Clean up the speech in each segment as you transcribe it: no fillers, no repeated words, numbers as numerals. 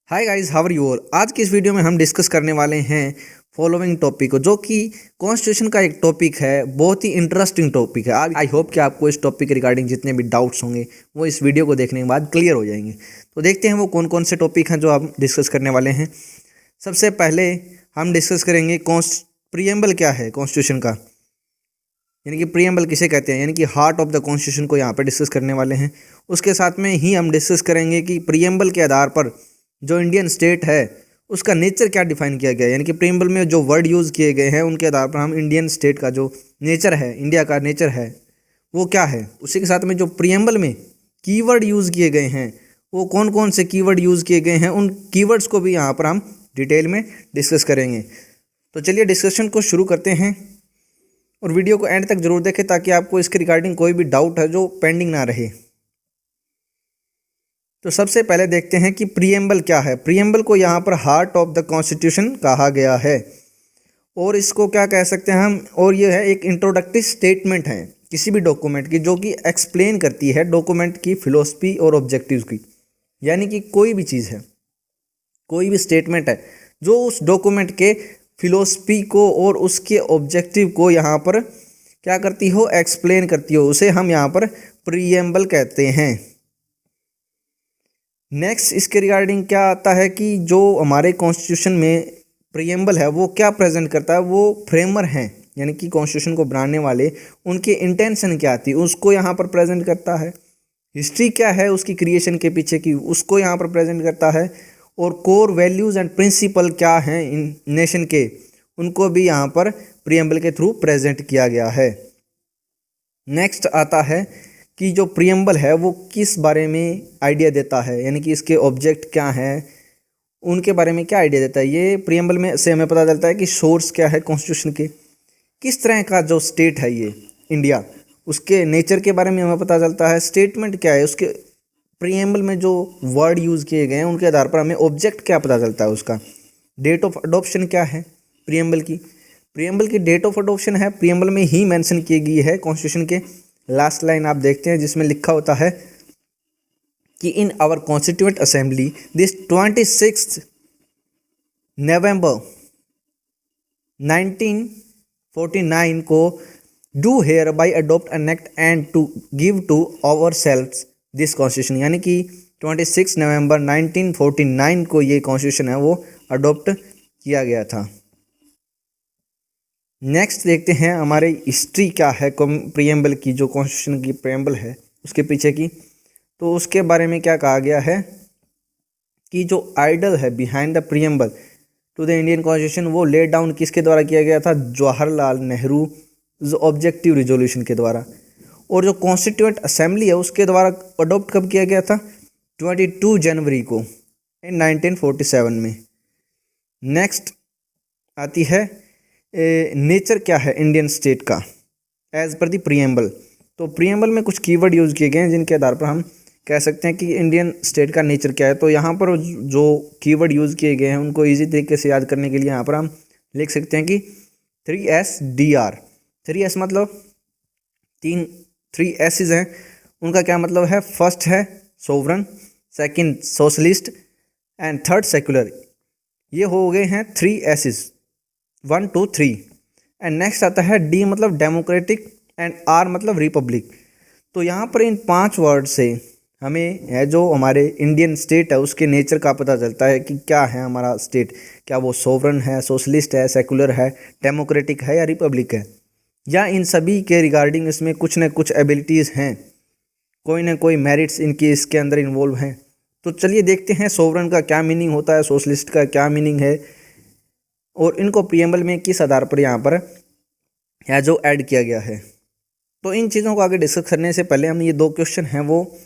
Hi guys, how are you all. आज की इस वीडियो में हम डिस्कस करने वाले हैं फॉलोइंग टॉपिक को, जो कि कॉन्स्टिट्यूशन का एक टॉपिक है। बहुत ही इंटरेस्टिंग टॉपिक है। आई होप कि आपको इस टॉपिक के रिगार्डिंग जितने भी डाउट्स होंगे वो इस वीडियो को देखने के बाद क्लियर हो जाएंगे। तो देखते हैं वो कौन कौन से टॉपिक हैं जो हम डिस्कस करने वाले हैं। सबसे पहले हम डिस्कस करेंगे प्रीएम्बल क्या है कॉन्स्टिट्यूशन का, यानी कि प्रीएम्बल किसे कहते हैं, यानी कि हार्ट ऑफ द कॉन्स्टिट्यूशन को यहाँ पर डिस्कस करने वाले हैं। उसके साथ में ही हम डिस्कस करेंगे कि प्रीएम्बल के आधार पर जो इंडियन स्टेट है उसका नेचर क्या डिफाइन किया गया है, यानी कि प्रीएम्बल में जो वर्ड यूज़ किए गए हैं उनके आधार पर हम इंडियन स्टेट का जो नेचर है, इंडिया का नेचर है वो क्या है। उसी के साथ में जो प्रीएम्बल में कीवर्ड यूज़ किए गए हैं वो कौन कौन से कीवर्ड यूज़ किए गए हैं, उन कीवर्ड्स को भी यहाँ पर हम डिटेल में डिस्कस करेंगे। तो चलिए डिस्कशन को शुरू करते हैं और वीडियो को एंड तक जरूर देखें ताकि आपको इसके रिगार्डिंग कोई भी डाउट है जो पेंडिंग ना रहे। तो सबसे पहले देखते हैं कि प्रीएम्बल क्या है। प्रीएम्बल को यहाँ पर हार्ट ऑफ द कॉन्स्टिट्यूशन कहा गया है और इसको क्या कह सकते हैं हम, और ये है एक इंट्रोडक्टिव स्टेटमेंट है किसी भी डॉक्यूमेंट की, जो कि एक्सप्लेन करती है डॉक्यूमेंट की फिलोसफी और ऑब्जेक्टिव्स की। यानी कि कोई भी चीज़ है, कोई भी स्टेटमेंट है जो उस डॉक्यूमेंट के फिलोसफी को और उसके ऑब्जेक्टिव को यहाँ पर क्या करती हो, एक्सप्लेन करती हो, उसे हम यहाँ पर प्रीएम्बल कहते हैं। नेक्स्ट इसके रिगार्डिंग क्या आता है कि जो हमारे कॉन्स्टिट्यूशन में प्रीएम्बल है वो क्या प्रेजेंट करता है, वो फ्रेमर हैं, यानी कि कॉन्स्टिट्यूशन को बनाने वाले उनके इंटेंशन क्या थी उसको यहाँ पर प्रेजेंट करता है। हिस्ट्री क्या है उसकी क्रिएशन के पीछे की उसको यहाँ पर प्रेजेंट करता है। और कोर वैल्यूज़ एंड प्रिंसिपल क्या हैं इन नेशन के, उनको भी यहाँ पर प्रीएम्बल के थ्रू प्रेजेंट किया गया है। नेक्स्ट आता है कि जो प्रीएम्बल है वो किस बारे में आइडिया देता है, यानी कि इसके ऑब्जेक्ट क्या हैं, उनके बारे में क्या आइडिया देता है। ये प्रीएम्बल में से हमें पता चलता है कि सोर्स क्या है कॉन्स्टिट्यूशन के, किस तरह का जो स्टेट है ये इंडिया, उसके नेचर के बारे में हमें पता चलता है। स्टेटमेंट क्या है, उसके प्रीएम्बल में जो वर्ड यूज़ किए गए हैं उनके आधार पर हमें ऑब्जेक्ट क्या पता चलता है उसका। डेट ऑफ अडोप्शन क्या है प्रीएम्बल की डेट ऑफ अडोप्शन है प्रीएम्बल में ही मेंशन की गई है। कॉन्स्टिट्यूशन के लास्ट लाइन आप देखते हैं जिसमें लिखा होता है कि in our constituent assembly this 26 November 1949 को do hereby adopt enact and to give to ourselves this constitution, यानी कि 26 नवंबर 1949 को ये कॉन्स्टिट्यूशन है वो अडोप्ट किया गया था। नेक्स्ट देखते हैं हमारे हिस्ट्री क्या है प्रीएम्बल की, जो कॉन्स्टिट्यूशन की प्रीएम्बल है उसके पीछे की। तो उसके बारे में क्या कहा गया है कि जो आइडल है behind the preamble to the Indian constitution वो ले डाउन किसके द्वारा किया गया था, जवाहरलाल नेहरू ऑब्जेक्टिव रिजोल्यूशन के द्वारा। और जो कॉन्स्टिट्यूएंट असेंबली है उसके द्वारा अडोप्ट कब किया गया था, 22 जनवरी को इन 1947 में। नेक्स्ट आती है नेचर क्या है इंडियन स्टेट का एज पर दी प्रीएम्बल। तो प्रीएम्बल में कुछ कीवर्ड यूज़ किए गए हैं जिनके आधार पर हम कह सकते हैं कि इंडियन स्टेट का नेचर क्या है। तो यहाँ पर जो कीवर्ड यूज़ किए गए हैं उनको इजी तरीके से याद करने के लिए यहाँ पर हम लिख सकते हैं कि 3SDR। 3S मतलब 3 S's हैं, उनका क्या मतलब है, फर्स्ट है sovereign, second socialist and third secular. ये हो गए हैं 3 S's 1 2 3। एंड नेक्स्ट आता है D मतलब डेमोक्रेटिक एंड R मतलब रिपब्लिक। तो यहाँ पर इन 5 वर्ड से हमें है जो हमारे इंडियन स्टेट है उसके नेचर का पता चलता है कि क्या है हमारा स्टेट, क्या वो सोवरन है, सोशलिस्ट है, सेकुलर है, डेमोक्रेटिक है या रिपब्लिक है, या इन सभी के रिगार्डिंग इसमें कुछ न कुछ एबिलिटीज़ हैं, कोई ना कोई मेरिट्स इनकी इसके अंदर इन्वॉल्व हैं। तो चलिए देखते हैं सोवरन का क्या मीनिंग होता है, सोशलिस्ट का क्या मीनिंग है, और इनको प्रीएम्बल में किस आधार पर यहाँ पर या जो ऐड किया गया है। तो इन चीज़ों को आगे डिस्कस करने से पहले हम ये 2 क्वेश्चन हैं वो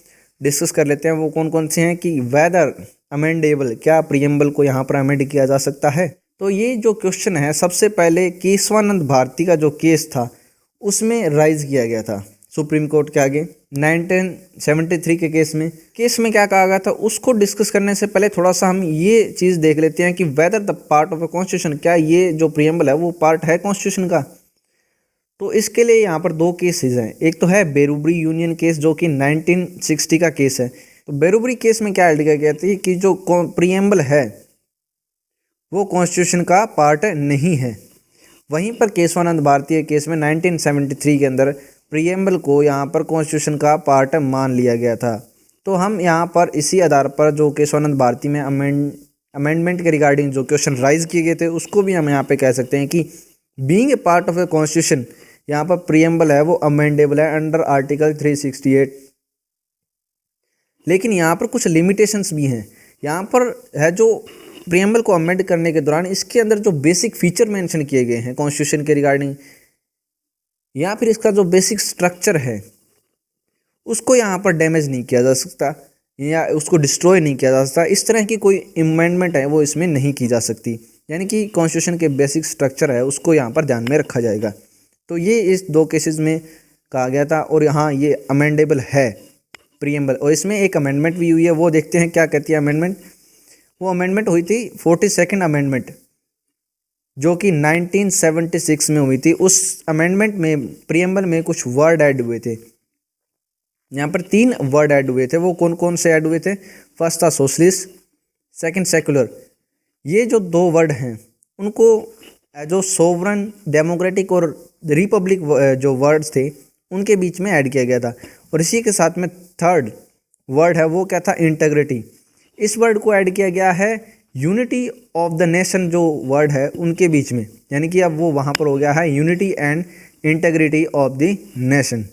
डिस्कस कर लेते हैं। वो कौन कौन से हैं कि वेदर अमेंडेबल, क्या प्रीएम्बल को यहाँ पर अमेंड किया जा सकता है। तो ये जो क्वेश्चन है सबसे पहले केशवानंद भारती का जो केस था उसमें राइज किया गया था सुप्रीम कोर्ट के आगे 1973 के केस में क्या कहा गया था उसको डिस्कस करने से पहले थोड़ा सा हम ये चीज़ देख लेते हैं कि whether the part of a constitution, क्या ये जो प्रीएम्बल है वो पार्ट है कॉन्स्टिट्यूशन का। तो इसके लिए यहाँ पर 2 केसेस हैं। एक तो है बेरूबरी यूनियन केस जो कि 1960 का केस है। तो बेरुबरी केस में क्या ऐड किया गया था कि जो प्रीएम्बल है वो कॉन्स्टिट्यूशन का पार्ट नहीं है। वहीं पर केशवानंद भारती केस में 1973 के अंदर प्रीएम्बल को यहाँ पर कॉन्स्टिट्यूशन का पार्ट मान लिया गया था। तो हम यहाँ पर इसी आधार पर जो केशवानंद भारती में अमेंडमेंट के रिगार्डिंग जो क्वेश्चन राइज किए गए थे उसको भी हम यहाँ पे कह सकते हैं कि being a part of a constitution यहाँ पर प्रीएम्बल है वो अमेंडेबल है अंडर आर्टिकल 368। लेकिन यहाँ पर कुछ लिमिटेशंस भी हैं। यहाँ पर है जो प्रीएम्बल को अमेंड करने के दौरान इसके अंदर जो बेसिक फीचर मेंशन किए गए हैं कॉन्स्टिट्यूशन के रिगार्डिंग या फिर इसका जो बेसिक स्ट्रक्चर है उसको यहाँ पर डैमेज नहीं किया जा सकता या उसको डिस्ट्रॉय नहीं किया जा सकता। इस तरह की कोई अमेंडमेंट है वो इसमें नहीं की जा सकती, यानी कि कॉन्स्टिट्यूशन के बेसिक स्ट्रक्चर है उसको यहाँ पर ध्यान में रखा जाएगा। तो ये इस दो केसेस में कहा गया था और यहाँ ये अमेंडेबल है प्रीएम्बल। और इसमें एक अमेंडमेंट भी हुई है, वो देखते हैं क्या कहती है अमेंडमेंट। वो अमेंडमेंट हुई थी 42nd अमेंडमेंट जो कि 1976 में हुई थी। उस अमेंडमेंट में प्रीएम्बल में कुछ वर्ड ऐड हुए थे। यहाँ पर 3 वर्ड ऐड हुए थे। वो कौन कौन से ऐड हुए थे? फर्स्ट था सोशलिस्ट, सेकंड सेकुलर। ये जो 2 वर्ड हैं उनको जो सोवरन, डेमोक्रेटिक और रिपब्लिक जो वर्ड्स थे उनके बीच में ऐड किया गया था। और इसी के साथ में थर्ड वर्ड है वो क्या था? इंटीग्रिटी। इस वर्ड को ऐड किया गया है यूनिटी ऑफ द नेशन जो वर्ड है उनके बीच में, यानी कि अब वो वहाँ पर हो गया है unity and integrity of the nation.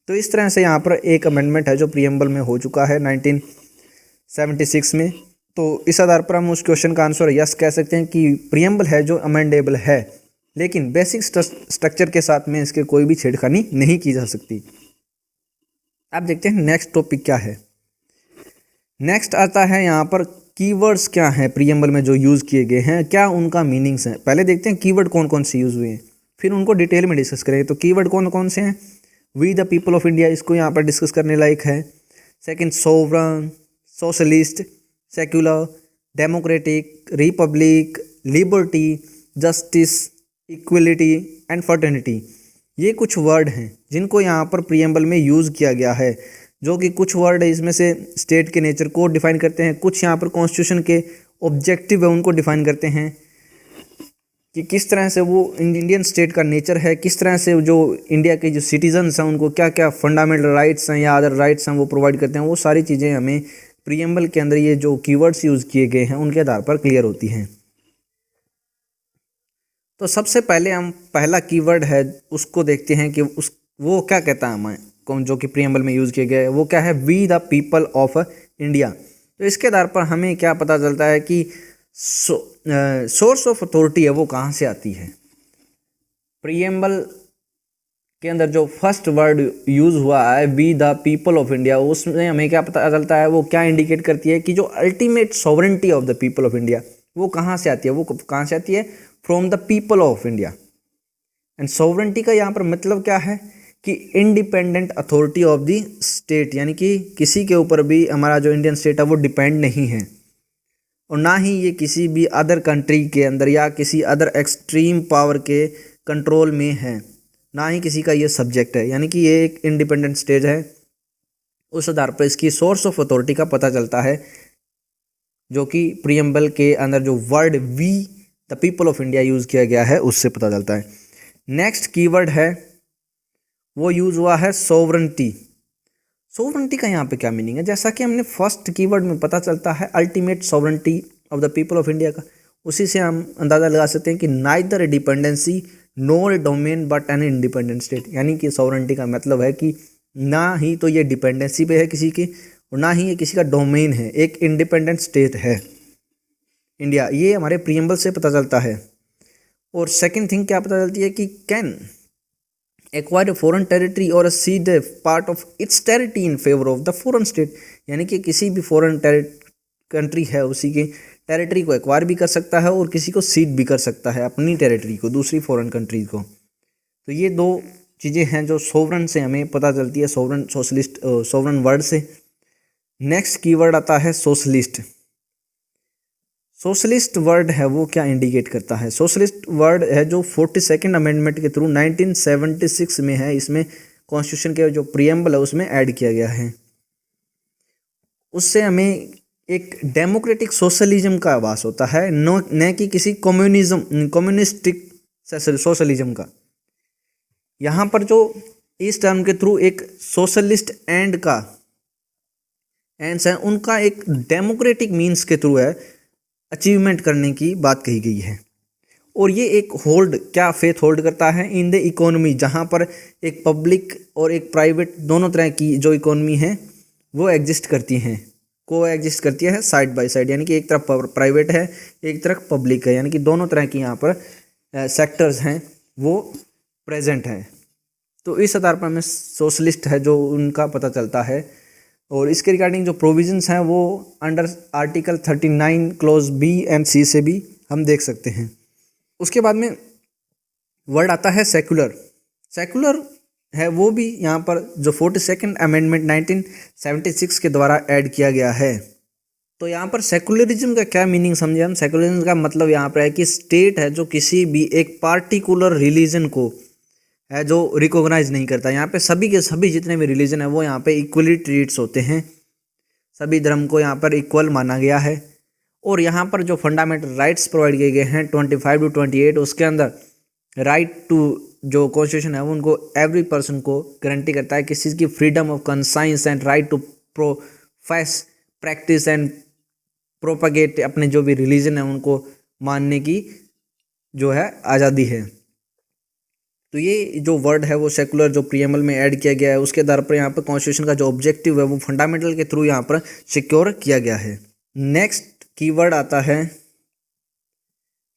तो इस तरह से यहाँ पर एक अमेंडमेंट है जो प्रीएम्बल में हो चुका है 1976 में। तो इस आधार पर हम उस क्वेश्चन का आंसर यस कह सकते हैं कि प्रीएम्बल है जो अमेंडेबल है, लेकिन बेसिक स्ट्रक्चर के साथ में इसके कोई भी छेड़खानी नहीं की जा सकती। अब देखते हैं नेक्स्ट टॉपिक क्या है। नेक्स्ट आता है यहाँ पर कीवर्ड्स क्या हैं प्रीएम्बल में जो यूज़ किए गए हैं, क्या उनका मीनिंग्स हैं। पहले देखते हैं कीवर्ड कौन कौन से यूज़ हुए हैं, फिर उनको डिटेल में डिस्कस करेंगे। तो कीवर्ड कौन कौन से हैं? We the people of India, इसको यहाँ पर डिस्कस करने लायक है। Second sovereign, socialist, secular, democratic, republic, liberty, justice, equality and fraternity. ये कुछ वर्ड हैं जिनको यहाँ पर प्रीएम्बल में यूज़ किया गया है, जो कि कुछ वर्ड इसमें से स्टेट के नेचर को डिफाइन करते हैं, कुछ यहाँ पर कॉन्स्टिट्यूशन के ऑब्जेक्टिव है उनको डिफाइन करते हैं कि किस तरह से वो इंडियन स्टेट का नेचर है, किस तरह से जो इंडिया के जो सिटीजन्स हैं उनको क्या क्या फंडामेंटल राइट्स हैं या अदर राइट्स हैं वो प्रोवाइड करते हैं। वो सारी चीज़ें हमें प्रीएम्बल के अंदर ये जो कीवर्ड्स यूज़ किए गए हैं उनके आधार पर क्लियर होती हैं। तो सबसे पहले हम पहला कीवर्ड है उसको देखते हैं कि वो क्या कहता है हमें, कौन जो कि प्रीएम्बल में यूज़ किया गया है वो क्या है? We the people of India. तो इसके आधार पर हमें क्या पता चलता है कि सोर्स ऑफ अथॉरिटी है वो कहाँ से आती है। प्रीएम्बल के अंदर जो फर्स्ट वर्ड यूज़ हुआ है we the people of India, उसमें हमें क्या पता चलता है, वो क्या इंडिकेट करती है कि जो ultimate sovereignty of the people of India वो कहाँ से आती है? वो कहाँ से आती है? From the people of India. And sovereignty का यहाँ पर मतलब क्या है कि independent authority of the state, यानी कि किसी के ऊपर भी हमारा जो इंडियन स्टेट है वो डिपेंड नहीं है और ना ही ये किसी भी अदर कंट्री के अंदर या किसी अदर एक्सट्रीम पावर के कंट्रोल में है, ना ही किसी का ये सब्जेक्ट है, यानी कि ये एक इंडिपेंडेंट स्टेट है। उस आधार पर इसकी सोर्स ऑफ अथॉरिटी का पता चलता है, जो कि प्रीएम्बल के अंदर जो word we the people of India use किया गया है उससे पता चलता है। नेक्स्ट कीवर्ड है वो यूज़ हुआ है सोवरेंटी। सोवरेंटी का यहाँ पे क्या मीनिंग है? जैसा कि हमने फर्स्ट कीवर्ड में पता चलता है ultimate sovereignty of the people of India का, उसी से हम अंदाज़ा लगा सकते हैं कि neither dependency NOR domain but an independent state, यानी कि सोवरेंटी का मतलब है कि ना ही तो ये डिपेंडेंसी पे है किसी की और ना ही ये किसी का डोमेन है, एक इंडिपेंडेंट स्टेट है इंडिया। ये हमारे प्रीएम्बल से पता चलता है। और सेकंड थिंग क्या पता चलती है कि कैन एक्वायर फॉरेन टेरिटरी और seed part of its territory in favour of the foreign state, यानी कि किसी भी फॉरेन कंट्री है उसी की टेरिटरी को एक्वायर भी कर सकता है और किसी को सीड भी कर सकता है अपनी टेरिटरी को दूसरी फॉरेन कंट्री को। तो ये 2 चीज़ें हैं जो सोवरन से हमें पता चलती है, सोवरन सोशलिस्ट सोवरन वर्ड से। नेक्स्ट कीवर्ड आता है सोशलिस्ट। सोशलिस्ट वर्ड है वो क्या इंडिकेट करता है? सोशलिस्ट वर्ड है जो 42nd अमेंडमेंट के थ्रू 1976 में है, इसमें कॉन्स्टिट्यूशन के जो प्रीएम्बल है उसमें ऐड किया गया है। उससे हमें एक डेमोक्रेटिक सोशलिज्म का आभास होता है, न कि किसी कम्युनिस्टिक सोशलिज्म का। यहाँ पर जो इस टर्म के थ्रू एक सोशलिस्ट एंड्स हैं, उनका एक डेमोक्रेटिक मीन्स के थ्रू है अचीवमेंट करने की बात कही गई है। और ये एक फेथ होल्ड करता है इन द इकोनॉमी, जहाँ पर एक पब्लिक और एक प्राइवेट दोनों तरह की जो इकोनॉमी है वो एग्जिस्ट करती हैं, एग्जिस्ट करती है साइड बाय साइड, यानी कि एक तरफ प्राइवेट है, एक तरफ पब्लिक है, यानी कि दोनों तरह की यहाँ पर सेक्टर्स हैं वो प्रेजेंट हैं। तो इस आधार पर हमें सोशलिस्ट है जो उनका पता चलता है। और इसके रिगार्डिंग जो प्रोविजंस हैं वो under article 39 clause B and C से भी हम देख सकते हैं। उसके बाद में वर्ड आता है सेकुलर है, वो भी यहाँ पर जो 42nd अमेंडमेंट 1976 के द्वारा ऐड किया गया है। तो यहाँ पर सेकुलरिज्म का क्या मीनिंग समझे हम। सेकुलरिज्म का मतलब यहाँ पर है कि स्टेट है जो किसी भी एक पार्टिकुलर रिलीजन को है जो रिकॉग्नाइज नहीं करता। यहाँ पे सभी के सभी जितने भी रिलीजन है वो यहाँ पे इक्वली ट्रीट्स होते हैं, सभी धर्म को यहाँ पर इक्वल माना गया है। और यहाँ पर जो फंडामेंटल राइट्स प्रोवाइड किए गए हैं 25 to 28, उसके अंदर राइट टू जो कॉन्स्टिट्यूशन है वो उनको एवरी पर्सन को गारंटी करता है किसी चीज़ की freedom of conscience and right to profess practice and propagate, अपने जो भी रिलीजन है उनको मानने की जो है आज़ादी है। तो ये जो वर्ड है वो सेकुलर जो प्रीएम्बल में ऐड किया गया है, उसके आधार पर यहाँ पर कॉन्स्टिट्यूशन का जो ऑब्जेक्टिव है वो फंडामेंटल के थ्रू यहाँ पर सिक्योर किया गया है। नेक्स्ट कीवर्ड आता है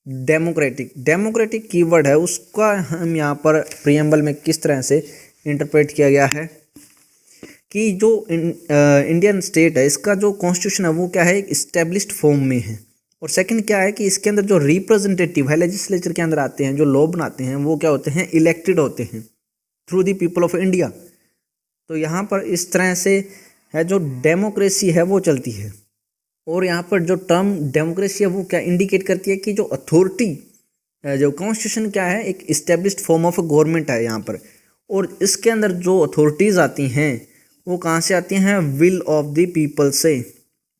डेमोक्रेटिक कीवर्ड है, उसका हम यहाँ पर प्रीएम्बल में किस तरह से इंटरप्रेट किया गया है कि जो इंडियन स्टेट है इसका जो कॉन्स्टिट्यूशन है वो क्या है, एक इस्टेब्लिश्ड फॉर्म में है। और सेकंड क्या है कि इसके अंदर जो रिप्रेजेंटेटिव है लेजिस्लेचर के अंदर आते हैं, जो लॉ बनाते हैं वो क्या होते हैं, इलेक्टेड होते हैं through the people of India. तो यहाँ पर इस तरह से है जो डेमोक्रेसी है वो चलती है। और यहाँ पर जो टर्म डेमोक्रेसी है वो क्या इंडिकेट करती है कि जो अथॉरिटी जो कॉन्स्टिट्यूशन क्या है, एक इस्टेब्लिश्ड फॉर्म ऑफ गवर्नमेंट है यहाँ पर। और इसके अंदर जो अथॉरिटीज़ आती हैं वो कहाँ से आती हैं, विल ऑफ द पीपल से,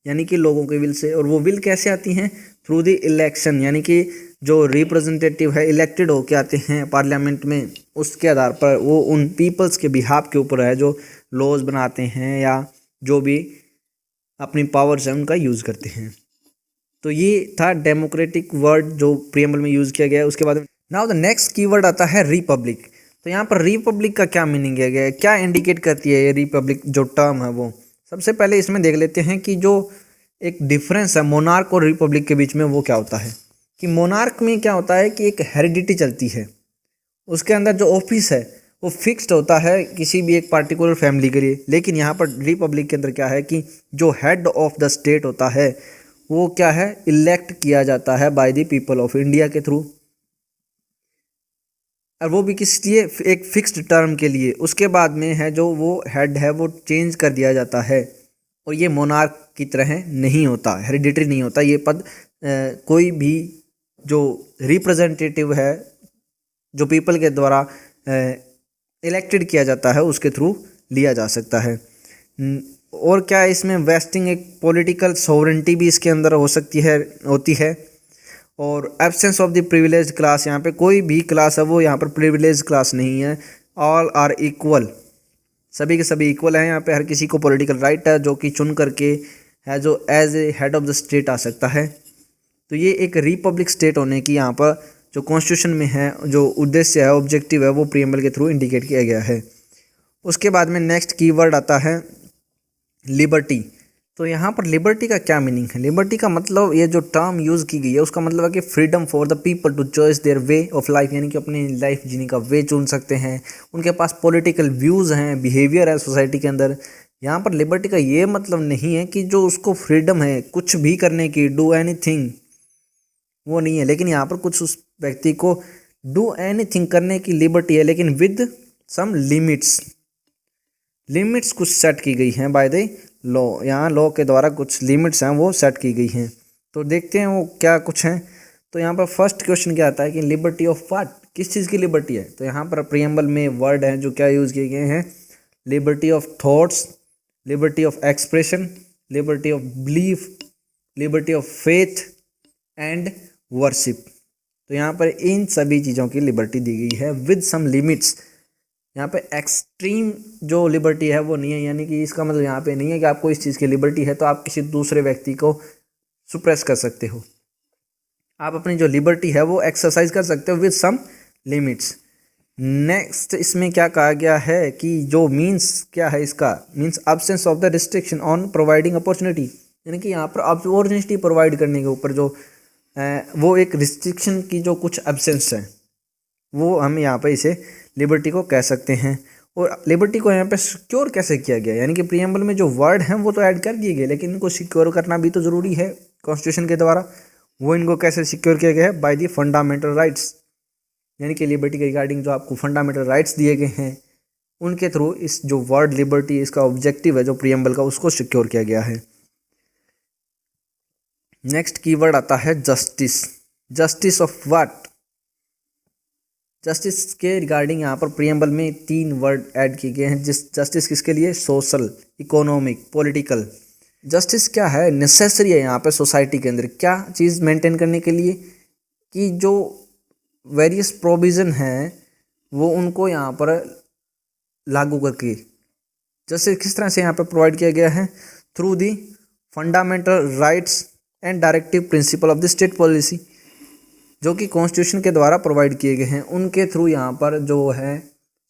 यानी कि लोगों के विल से। और वो विल कैसे आती हैं, थ्रू द इलेक्शन, यानी कि जो रिप्रेजेंटेटिव है इलेक्टेड होके आते हैं पार्लियामेंट में, उसके आधार पर वो उन पीपल्स के बिहाफ के ऊपर है जो लॉज बनाते हैं या जो भी अपनी पावर्स है उनका यूज़ करते हैं। तो ये था डेमोक्रेटिक वर्ड जो प्रीएम्बल में यूज़ किया गया है। उसके बाद नाउ द नेक्स्ट कीवर्ड आता है रिपब्लिक। तो यहाँ पर रिपब्लिक का क्या मीनिंग किया गया है, क्या इंडिकेट करती है ये रिपब्लिक जो टर्म है वो। सबसे पहले इसमें देख लेते हैं कि जो एक डिफरेंस है मोनार्क और रिपब्लिक के बीच में वो क्या होता है। कि मोनार्क में क्या होता है कि एक हेरिडिटी चलती है, उसके अंदर जो ऑफिस है वो फिक्स्ड होता है किसी भी एक पार्टिकुलर फैमिली के लिए। लेकिन यहाँ पर रिपब्लिक के अंदर क्या है कि जो हेड ऑफ द स्टेट होता है वो क्या है, इलेक्ट किया जाता है by the people of India के थ्रू, और वो भी किस लिए, एक फिक्स्ड टर्म के लिए। उसके बाद में है जो वो हेड है वो चेंज कर दिया जाता है। और ये मोनार्क की तरह नहीं होता, हेरिडिटरी नहीं होता ये पद। कोई भी जो रिप्रेजेंटेटिव है जो पीपल के द्वारा इलेक्टेड किया जाता है उसके थ्रू लिया जा सकता है। और क्या इसमें वेस्टिंग एक पॉलिटिकल सॉवरेंटी भी इसके अंदर होती है। और absence of the privilege class, यहाँ पे कोई भी क्लास है वो यहाँ पर प्रिविलेज क्लास नहीं है। ऑल आर इक्वल, सभी के सभी इक्वल हैं। यहाँ पे हर किसी को पॉलिटिकल राइट है जो कि चुन करके है जो as a head of the state आ सकता है। तो ये एक रिपब्लिक स्टेट होने की यहाँ पर जो कॉन्स्टिट्यूशन में है जो उद्देश्य है, ऑब्जेक्टिव है, वो प्रीएम्बल के थ्रू इंडिकेट किया गया है। उसके बाद में नेक्स्ट कीवर्ड आता है लिबर्टी। तो यहाँ पर लिबर्टी का क्या मीनिंग है। लिबर्टी का मतलब, ये जो टर्म यूज़ की गई है उसका मतलब है कि freedom for the people to choice their way of life, यानी कि अपनी लाइफ जीने का वे चुन सकते हैं। उनके पास पॉलिटिकल व्यूज़ हैं, बिहेवियर है सोसाइटी के अंदर। यहाँ पर लिबर्टी का ये मतलब नहीं है कि जो उसको फ्रीडम है कुछ भी करने की, डू एनीथिंग, वो नहीं है। लेकिन यहाँ पर कुछ उस व्यक्ति को डू एनीथिंग करने की लिबर्टी है, लेकिन विद सम लिमिट्स कुछ सेट की गई हैं बाय द लॉ। यहाँ लॉ के द्वारा कुछ लिमिट्स हैं वो सेट की गई हैं। तो देखते हैं वो क्या कुछ हैं। तो यहाँ पर फर्स्ट क्वेश्चन क्या आता है कि लिबर्टी ऑफ व्हाट, किस चीज़ की लिबर्टी है। तो यहाँ पर प्रीएम्बल में वर्ड हैं जो क्या यूज़ किए गए हैं, liberty of thoughts, liberty of expression, liberty of belief, liberty of faith and worship. तो यहाँ पर इन सभी चीज़ों की लिबर्टी दी गई है विद सम लिमिट्स। यहाँ पे एक्सट्रीम जो लिबर्टी है वो नहीं है, यानी कि इसका मतलब यहाँ पे नहीं है कि आपको इस चीज़ की लिबर्टी है तो आप किसी दूसरे व्यक्ति को सुप्रेस कर सकते हो। आप अपनी जो लिबर्टी है वो एक्सरसाइज कर सकते हो विद सम लिमिट्स। नेक्स्ट इसमें क्या कहा गया है कि जो मीन्स क्या है इसका, means absence of the restriction on providing opportunity, यानी कि यहाँ पर अपॉर्चुनिटी प्रोवाइड करने के ऊपर जो वो एक रिस्ट्रिक्शन की जो कुछ एब्सेंस है वो हम यहाँ पर इसे लिबर्टी को कह सकते हैं। और लिबर्टी को यहाँ पे सिक्योर कैसे किया गया, यानी कि प्रीएम्बल में जो वर्ड हैं वो तो ऐड कर दिए गए, लेकिन इनको सिक्योर करना भी तो ज़रूरी है कॉन्स्टिट्यूशन के द्वारा। वो इनको कैसे सिक्योर किया गया है, बाय द फंडामेंटल राइट्स, यानी कि लिबर्टी के रिगार्डिंग जो आपको फंडामेंटल राइट्स दिए गए हैं उनके थ्रू इस जो वर्ड लिबर्टी इसका ऑब्जेक्टिव है जो प्रीएम्बल का, उसको सिक्योर किया गया है। नेक्स्ट कीवर्ड आता है justice. Justice of what, justice के रिगार्डिंग यहाँ पर प्रीएम्बल में 3 वर्ड ऐड किए गए हैं। जस्टिस किसके लिए, सोशल, इकोनॉमिक, पॉलिटिकल। जस्टिस क्या है, नेसेसरी है यहाँ पर सोसाइटी के अंदर क्या चीज़ मेंटेन करने के लिए, कि जो वेरियस प्रोविज़न हैं वो उनको यहाँ पर लागू करके, जैसे किस तरह से यहाँ पर प्रोवाइड किया गया है, through the fundamental rights and directive principle of the state policy, जो कि कॉन्स्टिट्यूशन के द्वारा प्रोवाइड किए गए हैं, उनके थ्रू यहाँ पर जो है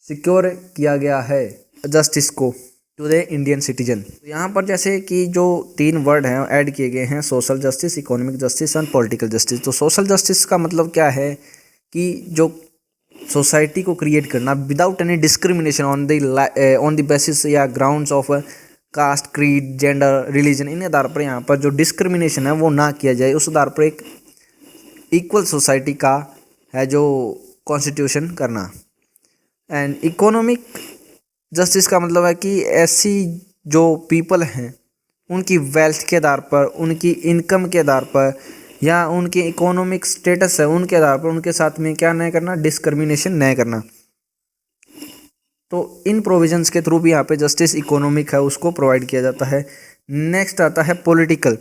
सिक्योर किया गया है जस्टिस को टू द इंडियन सिटीजन। यहाँ पर जैसे कि जो 3 वर्ड हैं ऐड किए गए हैं, social justice, economic justice and political justice. तो सोशल जस्टिस का मतलब क्या है कि जो सोसाइटी को क्रिएट करना without any discrimination on the basis या grounds of caste, creed, gender, religion, इन आधार पर यहाँ पर जो डिस्क्रिमिनेशन है वो ना किया जाए, उस आधार पर एक इक्वल सोसाइटी का है जो कॉन्स्टिट्यूशन करना। एंड इकोनॉमिक जस्टिस का मतलब है कि ऐसी जो पीपल हैं उनकी वेल्थ के आधार पर, उनकी इनकम के आधार पर या उनके इकोनॉमिक स्टेटस है उनके आधार पर उनके साथ में क्या नहीं करना, डिस्क्रिमिनेशन नहीं करना। तो इन प्रोविजंस के थ्रू भी यहाँ पे जस्टिस इकोनॉमिक है उसको प्रोवाइड किया जाता है। नेक्स्ट आता है पॉलिटिकल।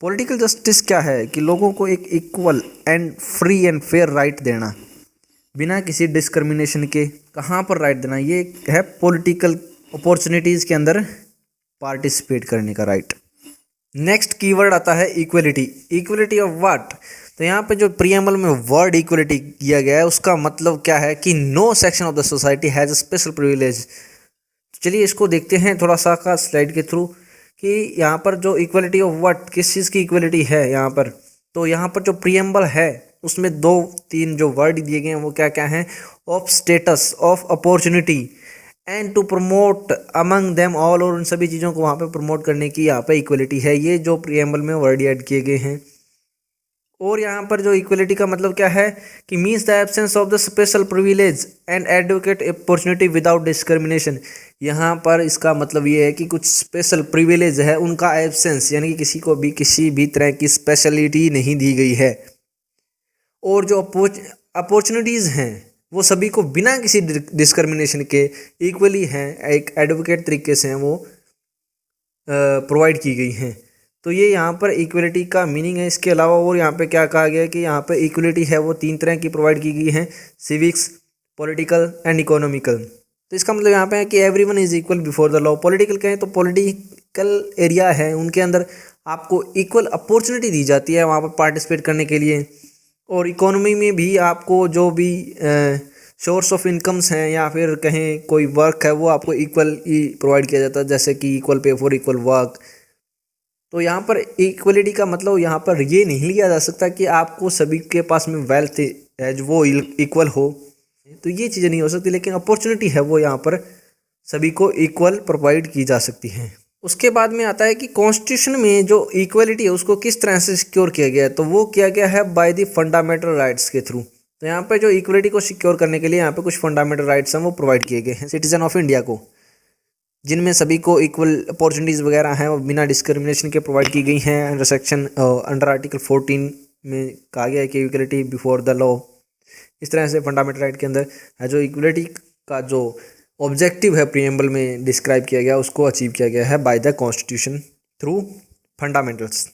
पॉलिटिकल जस्टिस क्या है कि लोगों को एक equal and free and fair right देना बिना किसी डिस्क्रिमिनेशन के। कहाँ पर राइट देना, ये है पॉलिटिकल अपॉर्चुनिटीज़ के अंदर पार्टिसिपेट करने का राइट। नेक्स्ट कीवर्ड आता है इक्वलिटी। इक्वलिटी ऑफ व्हाट, तो यहाँ पे जो प्रीएम्बल में वर्ड इक्वलिटी किया गया है उसका मतलब क्या है कि no section of the society has a special privilege. चलिए इसको देखते हैं थोड़ा सा का स्लाइड के थ्रू कि यहाँ पर जो इक्वलिटी ऑफ व्हाट, किस चीज़ की इक्वलिटी है यहाँ पर। तो यहाँ पर जो प्रीएम्बल है उसमें 2-3 जो वर्ड दिए गए हैं वो क्या क्या हैं, of status, of opportunity and to promote among them all, और उन सभी चीज़ों को वहाँ पे प्रमोट करने की यहाँ पे इक्वलिटी है। ये जो प्रीएम्बल में वर्ड ऐड किए गए हैं। और यहाँ पर जो इक्वलिटी का मतलब क्या है कि means the absence of the special privilege and advocate opportunity without discrimination. यहाँ पर इसका मतलब ये है कि कुछ स्पेशल प्रिविलेज है उनका एब्सेंस, यानी कि किसी को भी किसी भी तरह की स्पेशलिटी नहीं दी गई है। और जो अपॉर्चुनिटीज़ हैं वो सभी को बिना किसी डिस्क्रिमिनेशन के इक्वली हैं, एक एडवोकेट तरीके से हैं वो प्रोवाइड की गई हैं। तो ये यहाँ पर इक्वलिटी का मीनिंग है। इसके अलावा और यहाँ पे क्या कहा गया है कि यहाँ पे इक्वलिटी है वो 3 तरह की प्रोवाइड की गई है, सिविक्स, पॉलिटिकल एंड इकोनॉमिकल। तो इसका मतलब यहाँ पे है कि everyone is equal before the law. Political कहें तो पॉलिटिकल एरिया है उनके अंदर आपको इक्वल अपॉर्चुनिटी दी जाती है वहाँ पर पार्टिसिपेट करने के लिए। और इकोनॉमी में भी आपको जो भी सोर्स ऑफ इनकम्स हैं या फिर कहें कोई वर्क है वो आपको इक्वल ही प्रोवाइड किया जाता है, जैसे कि equal pay for equal work. तो यहाँ पर इक्वलिटी का मतलब यहाँ पर ये नहीं लिया जा सकता कि आपको सभी के पास में वेल्थ है जो वो इक्वल हो, तो ये चीज़ें नहीं हो सकती, लेकिन अपॉर्चुनिटी है वो यहाँ पर सभी को इक्वल प्रोवाइड की जा सकती है। उसके बाद में आता है कि कॉन्स्टिट्यूशन में जो इक्वलिटी है उसको किस तरह से सिक्योर किया गया है, तो वो किया गया है बाय द फंडामेंटल राइट्स के थ्रू। तो यहाँ पे जो इक्वलिटी को सिक्योर करने के लिए यहाँ पे कुछ फंडामेंटल राइट्स हैं वो प्रोवाइड किए गए हैं सिटीजन ऑफ इंडिया को, जिनमें सभी को इक्वल अपॉर्चुनिटीज़ वगैरह हैं वो बिना डिस्क्रिमिनेशन के प्रोवाइड की गई हैं। अंडर सेक्शन अंडर आर्टिकल 14 में कहा गया है कि इक्वलिटी बिफोर द लॉ। इस तरह से फंडामेंटल राइट के अंदर है जो इक्वलिटी का जो ऑब्जेक्टिव है प्रीएम्बल में डिस्क्राइब किया गया उसको अचीव किया गया है by the constitution through fundamentals.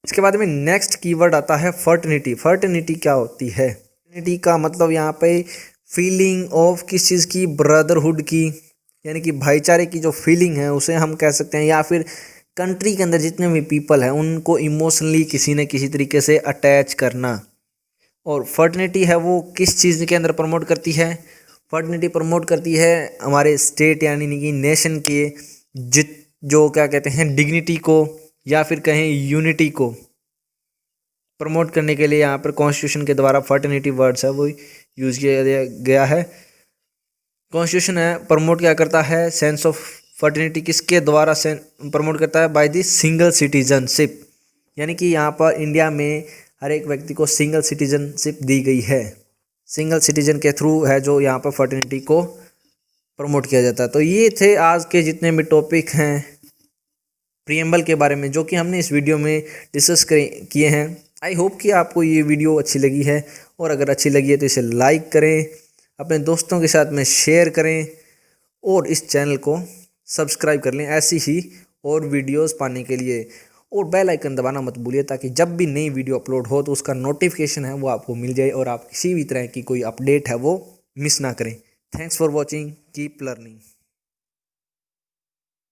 इसके बाद में नेक्स्ट कीवर्ड आता है फर्टर्निटी। फर्टर्निटी क्या होती है? फर्टर्निटी का मतलब यहाँ पे फीलिंग ऑफ किस चीज़ की, ब्रदरहुड की, यानी कि भाईचारे की जो फीलिंग है उसे हम कह सकते हैं, या फिर कंट्री के अंदर जितने भी पीपल हैं उनको इमोशनली किसी न किसी तरीके से अटैच करना। और फर्टर्निटी है वो किस चीज़ के अंदर प्रमोट करती है? फर्टर्निटी प्रमोट करती है हमारे स्टेट यानी कि नेशन के जो क्या कहते हैं डिग्निटी को या फिर कहें यूनिटी को प्रमोट करने के लिए यहाँ पर कॉन्स्टिट्यूशन के द्वारा फर्टर्निटी वर्ड्स है वो यूज़ किया गया है। कॉन्स्टिट्यूशन है प्रमोट क्या करता है? सेंस ऑफ फर्टर्निटी किसके द्वारा प्रमोट करता है? बाय द सिंगल सिटीजनशिप, यानी कि यहाँ पर इंडिया में हर एक व्यक्ति को सिंगल सिटीजनशिप दी गई है। सिंगल सिटीजन के थ्रू है जो यहाँ पर फर्टर्निटी को प्रमोट किया जाता है। तो ये थे आज के जितने भी टॉपिक हैं प्रीएम्बल के बारे में जो कि हमने इस वीडियो में डिस्कस किए हैं। आई होप कि आपको ये वीडियो अच्छी लगी है, और अगर अच्छी लगी है तो इसे लाइक करें, अपने दोस्तों के साथ में शेयर करें और इस चैनल को सब्सक्राइब कर लें ऐसी ही और वीडियोस पाने के लिए। और बेल आइकन दबाना मत भूलिए ताकि जब भी नई वीडियो अपलोड हो तो उसका नोटिफिकेशन है वो आपको मिल जाए और आप किसी भी तरह की कोई अपडेट है वो मिस ना करें। Thanks for watching, keep learning.